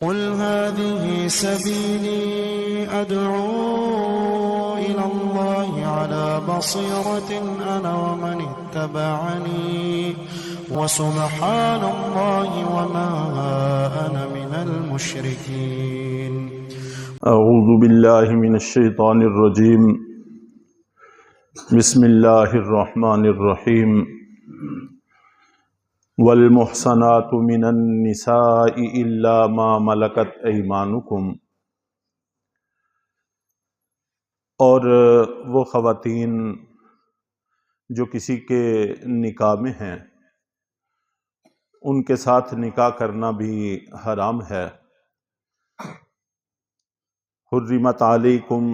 قل هذه سبيلي أدعو إلى الله على بصيرة أنا ومن اتبعني وسبحان الله وما أنا من المشركين. اعوذ باللہ من الشیطان الرجیم. بسم اللہ الرحمن الرحیم. والمحصنات من النساء الا ما ملکت ایمانکم. اور وہ خواتین جو کسی کے نکاح میں ہیں ان کے ساتھ نکاح کرنا بھی حرام ہے. حرمت علیکم،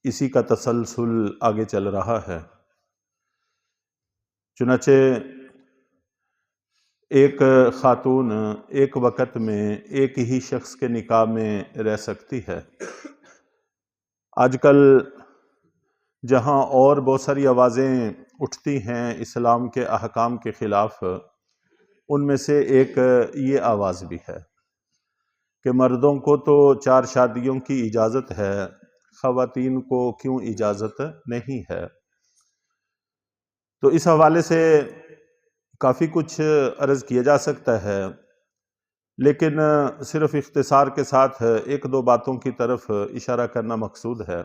اسی کا تسلسل آگے چل رہا ہے. چنانچہ ایک خاتون ایک وقت میں ایک ہی شخص کے نکاح میں رہ سکتی ہے. آج کل جہاں اور بہت ساری آوازیں اٹھتی ہیں اسلام کے احکام کے خلاف، ان میں سے ایک یہ آواز بھی ہے کہ مردوں کو تو 4 شادیوں کی اجازت ہے، خواتین کو کیوں اجازت نہیں ہے. تو اس حوالے سے کافی کچھ عرض کیا جا سکتا ہے، لیکن صرف اختصار کے ساتھ 1-2 باتوں کی طرف اشارہ کرنا مقصود ہے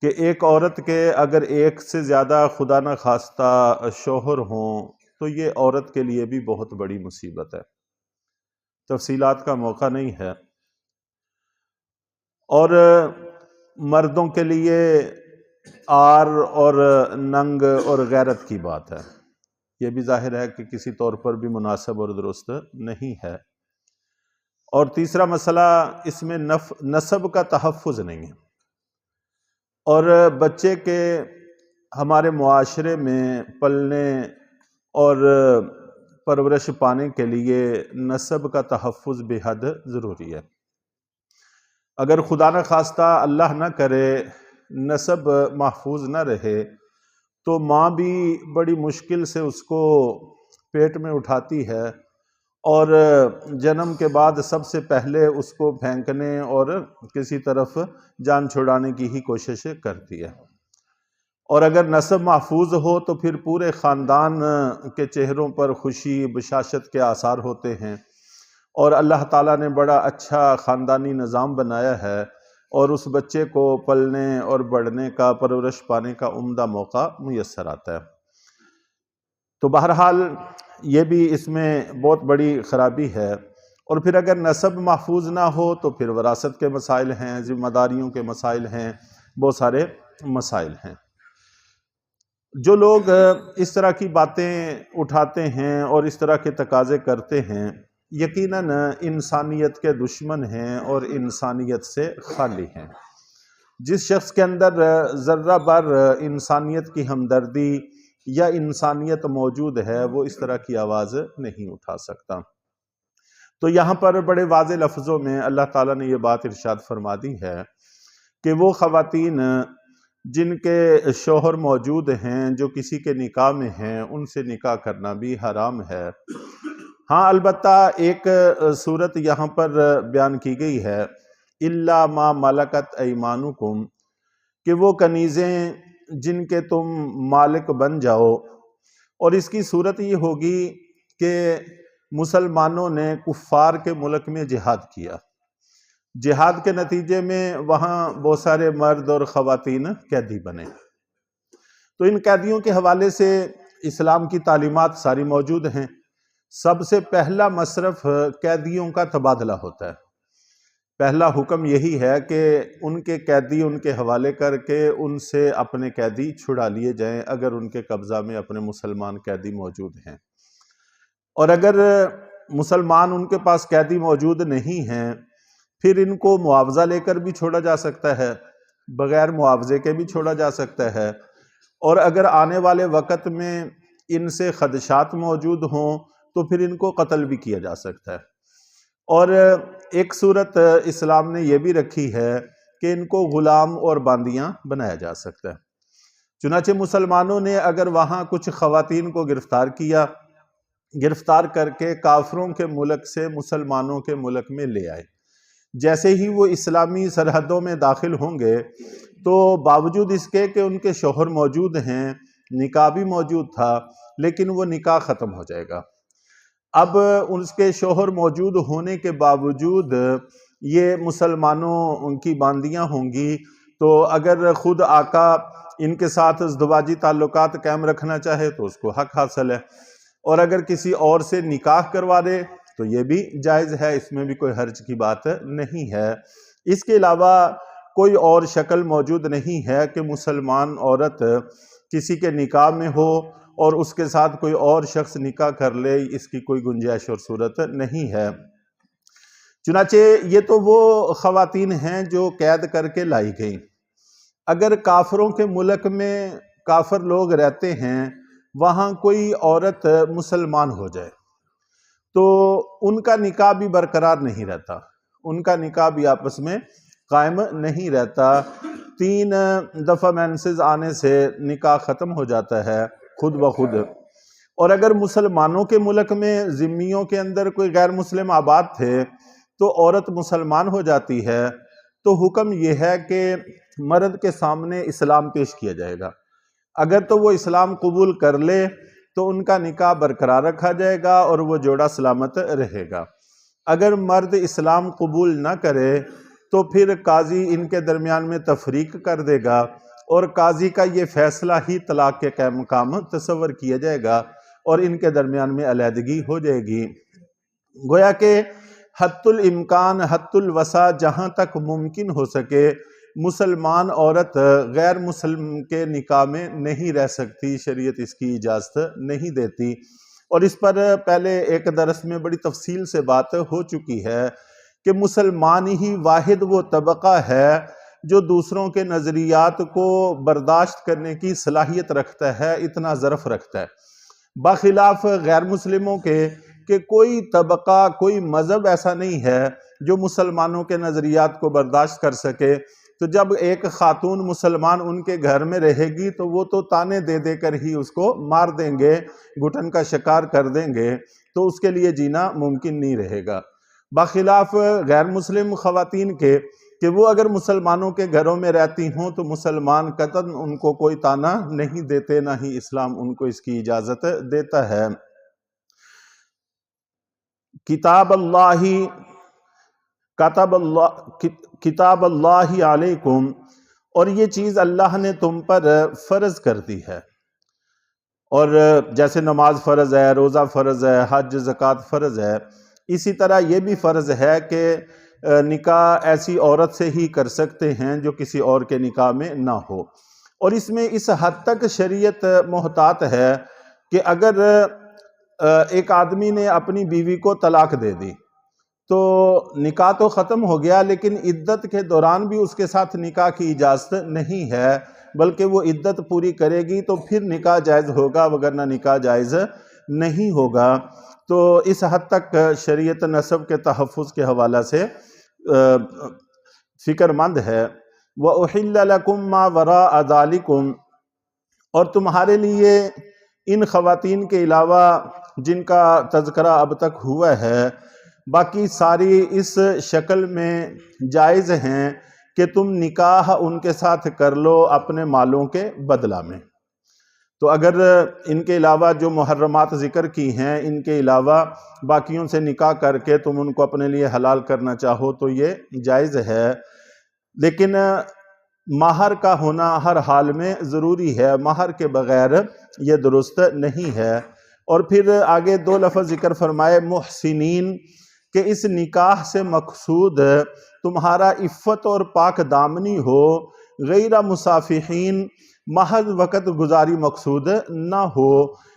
کہ ایک عورت کے اگر ایک سے زیادہ خدا نہ خواستہ شوہر ہوں تو یہ عورت کے لیے بھی بہت بڑی مصیبت ہے. تفصیلات کا موقع نہیں ہے. اور مردوں کے لیے آر اور ننگ اور غیرت کی بات ہے، یہ بھی ظاہر ہے کہ کسی طور پر بھی مناسب اور درست نہیں ہے. اور تیسرا مسئلہ، اس میں نسب کا تحفظ نہیں ہے. اور بچے کے ہمارے معاشرے میں پلنے اور پرورش پانے کے لیے نسب کا تحفظ بے حد ضروری ہے. اگر خدا نہ خواستہ اللہ نہ کرے نسب محفوظ نہ رہے تو ماں بھی بڑی مشکل سے اس کو پیٹ میں اٹھاتی ہے اور جنم کے بعد سب سے پہلے اس کو پھینکنے اور کسی طرف جان چھڑانے کی ہی کوشش کرتی ہے. اور اگر نسب محفوظ ہو تو پھر پورے خاندان کے چہروں پر خوشی بشاشت کے آثار ہوتے ہیں، اور اللہ تعالیٰ نے بڑا اچھا خاندانی نظام بنایا ہے اور اس بچے کو پلنے اور بڑھنے کا، پرورش پانے کا عمدہ موقع میسر آتا ہے. تو بہرحال یہ بھی اس میں بہت بڑی خرابی ہے. اور پھر اگر نسب محفوظ نہ ہو تو پھر وراثت کے مسائل ہیں، ذمہ داریوں کے مسائل ہیں، بہت سارے مسائل ہیں. جو لوگ اس طرح کی باتیں اٹھاتے ہیں اور اس طرح کے تقاضے کرتے ہیں، یقیناً انسانیت کے دشمن ہیں اور انسانیت سے خالی ہیں. جس شخص کے اندر ذرہ بر انسانیت کی ہمدردی یا انسانیت موجود ہے وہ اس طرح کی آواز نہیں اٹھا سکتا. تو یہاں پر بڑے واضح لفظوں میں اللہ تعالیٰ نے یہ بات ارشاد فرما دی ہے کہ وہ خواتین جن کے شوہر موجود ہیں، جو کسی کے نکاح میں ہیں، ان سے نکاح کرنا بھی حرام ہے. ہاں، البتہ ایک صورت یہاں پر بیان کی گئی ہے، الا ما ملکت ایمانکم، کہ وہ کنیزیں جن کے تم مالک بن جاؤ. اور اس کی صورت یہ ہوگی کہ مسلمانوں نے کفار کے ملک میں جہاد کیا، جہاد کے نتیجے میں وہاں بہت سارے مرد اور خواتین قیدی بنے. تو ان قیدیوں کے حوالے سے اسلام کی تعلیمات ساری موجود ہیں. سب سے پہلا مصرف قیدیوں کا تبادلہ ہوتا ہے. پہلا حکم یہی ہے کہ ان کے قیدی ان کے حوالے کر کے ان سے اپنے قیدی چھڑا لیے جائیں اگر ان کے قبضہ میں اپنے مسلمان قیدی موجود ہیں. اور اگر مسلمان ان کے پاس قیدی موجود نہیں ہیں پھر ان کو معاوضہ لے کر بھی چھوڑا جا سکتا ہے، بغیر معاوضے کے بھی چھوڑا جا سکتا ہے. اور اگر آنے والے وقت میں ان سے خدشات موجود ہوں تو پھر ان کو قتل بھی کیا جا سکتا ہے. اور ایک صورت اسلام نے یہ بھی رکھی ہے کہ ان کو غلام اور باندیاں بنایا جا سکتا ہے. چنانچہ مسلمانوں نے اگر وہاں کچھ خواتین کو گرفتار کیا گرفتار کر کے کافروں کے ملک سے مسلمانوں کے ملک میں لے آئے۔ جیسے ہی وہ اسلامی سرحدوں میں داخل ہوں گے تو باوجود اس کے کہ ان کے شوہر موجود ہیں، نکاح بھی موجود تھا، لیکن وہ نکاح ختم ہو جائے گا۔ اب اس کے شوہر موجود ہونے کے باوجود یہ مسلمانوں ان کی باندیاں ہوں گی، تو اگر خود آقا ان کے ساتھ ازدواجی تعلقات قائم رکھنا چاہے تو اس کو حق حاصل ہے، اور اگر کسی اور سے نکاح کروا دے تو یہ بھی جائز ہے، اس میں بھی کوئی حرج کی بات نہیں ہے۔ اس کے علاوہ کوئی اور شکل موجود نہیں ہے کہ مسلمان عورت کسی کے نکاح میں ہو اور اس کے ساتھ کوئی اور شخص نکاح کر لے، اس کی کوئی گنجائش اور صورت نہیں ہے۔ چنانچہ یہ تو وہ خواتین ہیں جو قید کر کے لائی گئیں۔ اگر کافروں کے ملک میں کافر لوگ رہتے ہیں، وہاں کوئی عورت مسلمان ہو جائے تو ان کا نکاح بھی برقرار نہیں رہتا، ان کا نکاح بھی آپس میں قائم نہیں رہتا۔ 3 دفعہ مینسز آنے سے نکاح ختم ہو جاتا ہے خود بخود۔ اور اگر مسلمانوں کے ملک میں ذمیوں کے اندر کوئی غیر مسلم آباد تھے تو عورت مسلمان ہو جاتی ہے، تو حکم یہ ہے کہ مرد کے سامنے اسلام پیش کیا جائے گا۔ اگر تو وہ اسلام قبول کر لے تو ان کا نکاح برقرار رکھا جائے گا اور وہ جوڑا سلامت رہے گا۔ اگر مرد اسلام قبول نہ کرے تو پھر قاضی ان کے درمیان میں تفریق کر دے گا، اور قاضی کا یہ فیصلہ ہی طلاق کے مقام تصور کیا جائے گا اور ان کے درمیان میں علیحدگی ہو جائے گی۔ گویا کہ حد الامکان حد الوسع جہاں تک ممکن ہو سکے مسلمان عورت غیر مسلم کے نکاح میں نہیں رہ سکتی، شریعت اس کی اجازت نہیں دیتی۔ اور اس پر پہلے ایک درس میں بڑی تفصیل سے بات ہو چکی ہے کہ مسلمان ہی واحد وہ طبقہ ہے جو دوسروں کے نظریات کو برداشت کرنے کی صلاحیت رکھتا ہے، اتنا ظرف رکھتا ہے، بخلاف غیر مسلموں کے کہ کوئی طبقہ کوئی مذہب ایسا نہیں ہے جو مسلمانوں کے نظریات کو برداشت کر سکے۔ تو جب ایک خاتون مسلمان ان کے گھر میں رہے گی تو وہ تو تانے دے دے کر ہی اس کو مار دیں گے، گھٹن کا شکار کر دیں گے، تو اس کے لیے جینا ممکن نہیں رہے گا۔ بخلاف غیر مسلم خواتین کے کہ وہ اگر مسلمانوں کے گھروں میں رہتی ہوں تو مسلمان قطعاً ان کو کوئی تانا نہیں دیتے، نہ ہی اسلام ان کو اس کی اجازت دیتا ہے۔ کتاب اللہ علیکم، اور یہ چیز اللہ نے تم پر فرض کر دی ہے۔ اور جیسے نماز فرض ہے، روزہ فرض ہے، حج زکوٰۃ فرض ہے، اسی طرح یہ بھی فرض ہے کہ نکاح ایسی عورت سے ہی کر سکتے ہیں جو کسی اور کے نکاح میں نہ ہو۔ اور اس میں اس حد تک شریعت محتاط ہے کہ اگر ایک آدمی نے اپنی بیوی کو طلاق دے دی تو نکاح تو ختم ہو گیا، لیکن عدت کے دوران بھی اس کے ساتھ نکاح کی اجازت نہیں ہے، بلکہ وہ عدت پوری کرے گی تو پھر نکاح جائز ہوگا، وگرنہ نکاح جائز نہیں ہوگا۔ تو اس حد تک شریعت نسب کے تحفظ کے حوالہ سے فکر مند ہے۔ وَأُحِلَّ لَكُم مَّا وَرَاءَ ذَلِكُمْ، اور تمہارے لیے ان خواتین کے علاوہ جن کا تذکرہ اب تک ہوا ہے، باقی ساری اس شکل میں جائز ہیں کہ تم نکاح ان کے ساتھ کر لو اپنے مالوں کے بدلہ میں۔ تو اگر ان کے علاوہ جو محرمات ذکر کی ہیں، ان کے علاوہ باقیوں سے نکاح کر کے تم ان کو اپنے لیے حلال کرنا چاہو تو یہ جائز ہے، لیکن مہر کا ہونا ہر حال میں ضروری ہے، مہر کے بغیر یہ درست نہیں ہے۔ اور پھر آگے 2 لفظ ذکر فرمائے محسنین، کہ اس نکاح سے مقصود تمہارا عفت اور پاک دامنی ہو، غیر مصافحین، محض وقت گزاری مقصود نہ ہو۔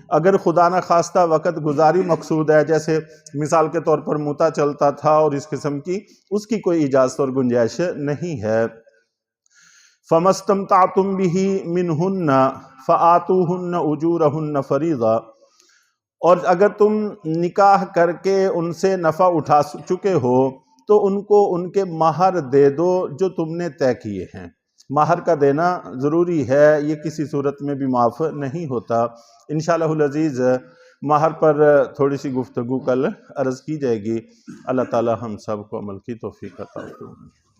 اگر خدا نہ خواستہ وقت گزاری مقصود ہے، جیسے مثال کے طور پر متا چلتا تھا اور اس قسم کی، اس کی کوئی اجازت اور گنجائش نہیں ہے۔ فَمَسْتَمْتَعْتُمْ بِهِ مِنْهُنَّ فَآتُوهُنَّ أُجُورَهُنَّ فَرِيضَةً، اور اگر تم نکاح کر کے ان سے نفع اٹھا چکے ہو تو ان کو ان کے مہر دے دو جو تم نے طے کیے ہیں۔ مہر کا دینا ضروری ہے، یہ کسی صورت میں بھی معاف نہیں ہوتا۔ انشاءاللہ العزیز مہر پر تھوڑی سی گفتگو کل عرض کی جائے گی۔ اللہ تعالی ہم سب کو عمل کی توفیق عطا فرمائے۔